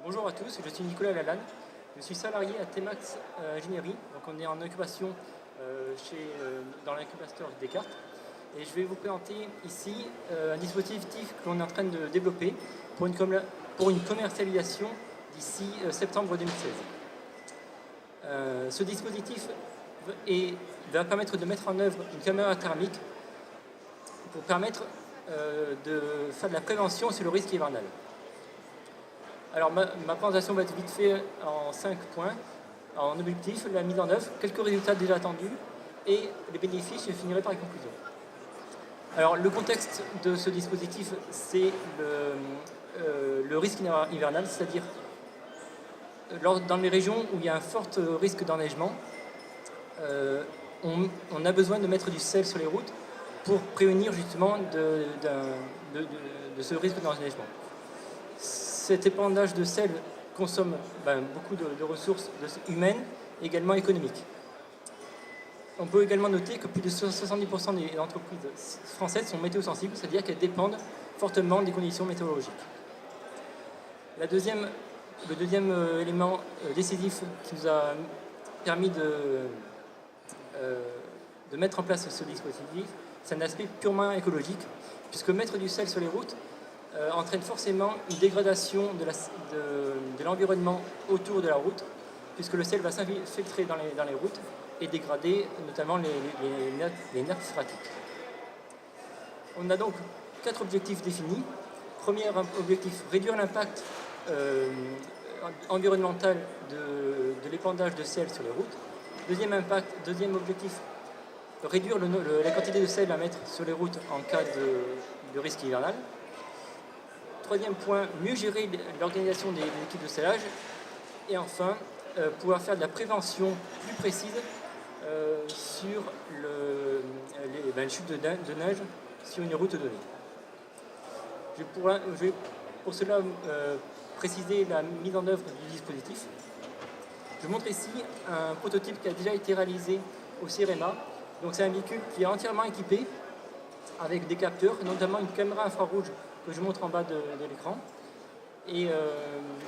Bonjour à tous, je suis Nicolas Lalanne, je suis salarié à Tmax Ingénierie, donc on est en incubation dans l'incubateur Descartes, et je vais vous présenter ici un dispositif que l'on est en train de développer pour une commercialisation d'ici septembre 2016. Ce dispositif va permettre de mettre en œuvre une caméra thermique pour permettre de faire de la prévention sur le risque hivernal. Alors ma présentation va être vite faite en 5 points. En objectif, la mise en œuvre, quelques résultats déjà attendus et les bénéfices, je finirai par les conclusions. Alors le contexte de ce dispositif, c'est le risque hivernal, c'est-à-dire dans les régions où il y a un fort risque d'enneigement, on a besoin de mettre du sel sur les routes pour prévenir justement de ce risque d'enneigement. Cet épandage de sel consomme beaucoup de ressources humaines et également économiques. On peut également noter que plus de 70% des entreprises françaises sont météosensibles, c'est-à-dire qu'elles dépendent fortement des conditions météorologiques. Le deuxième élément décisif qui nous a permis de mettre en place ce dispositif, c'est un aspect purement écologique, puisque mettre du sel sur les routes entraîne forcément une dégradation de l'environnement autour de la route, puisque le sel va s'infiltrer dans les routes et dégrader notamment les nappes phréatiques. On a donc 4 objectifs définis. Premier objectif, réduire l'impact environnemental de l'épandage de sel sur les routes. Deuxième objectif, réduire la quantité de sel à mettre sur les routes en cas de risque hivernal. Troisième point, mieux gérer l'organisation des équipes de scellage. Et enfin, pouvoir faire de la prévention plus précise sur les chutes de neige sur une route donnée. Je vais pour cela préciser la mise en œuvre du dispositif. Je montre ici un prototype qui a déjà été réalisé au CEREMA. Donc c'est un véhicule qui est entièrement équipé avec des capteurs, notamment une caméra infrarouge que je montre en bas de l'écran. Et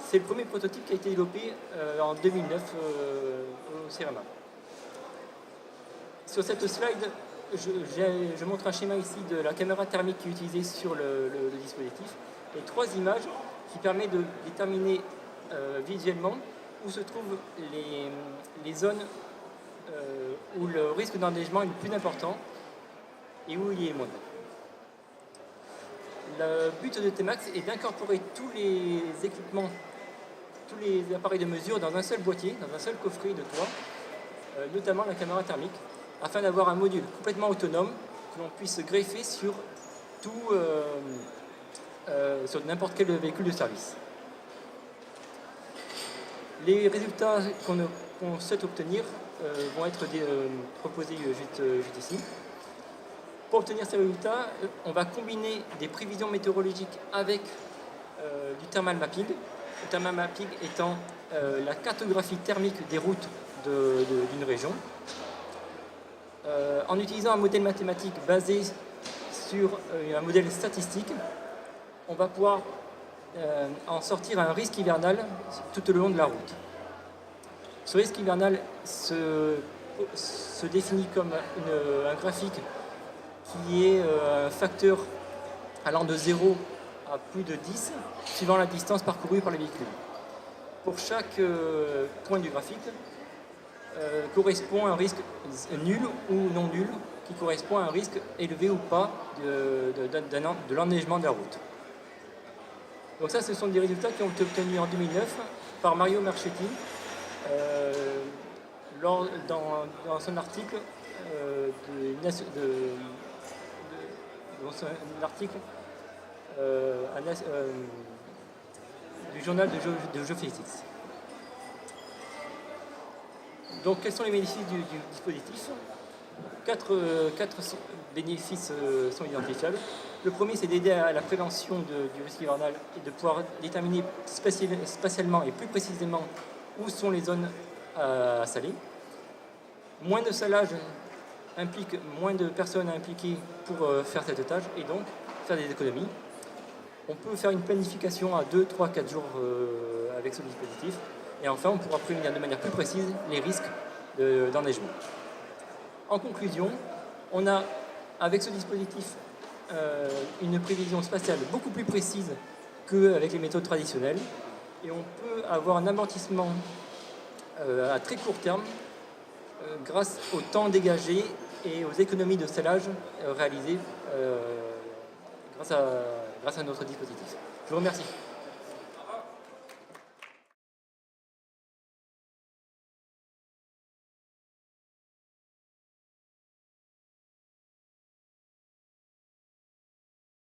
c'est le premier prototype qui a été développé en 2009 au CEREMA. Sur cette slide, je montre un schéma ici de la caméra thermique qui est utilisée sur le dispositif et 3 images qui permettent de déterminer visuellement où se trouvent les zones où le risque d'enneigement est le plus important et où il est moindre. Le but de Tmax est d'incorporer tous les équipements, tous les appareils de mesure dans un seul boîtier, dans un seul coffret de toit, notamment la caméra thermique, afin d'avoir un module complètement autonome que l'on puisse greffer sur n'importe quel véhicule de service. Les résultats qu'on souhaite obtenir vont être proposés juste ici. Pour obtenir ces résultats, on va combiner des prévisions météorologiques avec du thermal mapping. Le thermal mapping étant la cartographie thermique des routes d'une région. En utilisant un modèle mathématique basé sur un modèle statistique, on va pouvoir en sortir un risque hivernal tout au long de la route. Ce risque hivernal se définit comme un graphique qui est un facteur allant de 0 à plus de 10, suivant la distance parcourue par le véhicule. Pour chaque point du graphique, correspond un risque nul ou non nul, qui correspond à un risque élevé ou pas de l'enneigement de la route. Donc ça, ce sont des résultats qui ont été obtenus en 2009 par Mario Marchetti dans son article du journal de Geophysics. Donc, quels sont les bénéfices du dispositif ? 4 bénéfices sont identifiables. Le premier, c'est d'aider à la prévention du risque hivernal et de pouvoir déterminer spatialement et plus précisément où sont les zones à saler. Moins de salage implique moins de personnes impliquées pour faire cette tâche et donc faire des économies. On peut faire une planification à 2, 3, 4 jours avec ce dispositif. Et enfin, on pourra prévenir de manière plus précise les risques d'enneigement. En conclusion, on a, avec ce dispositif, une prévision spatiale beaucoup plus précise qu'avec les méthodes traditionnelles. Et on peut avoir un amortissement à très court terme grâce au temps dégagé et aux économies de scellage réalisées grâce à notre dispositif. Je vous remercie.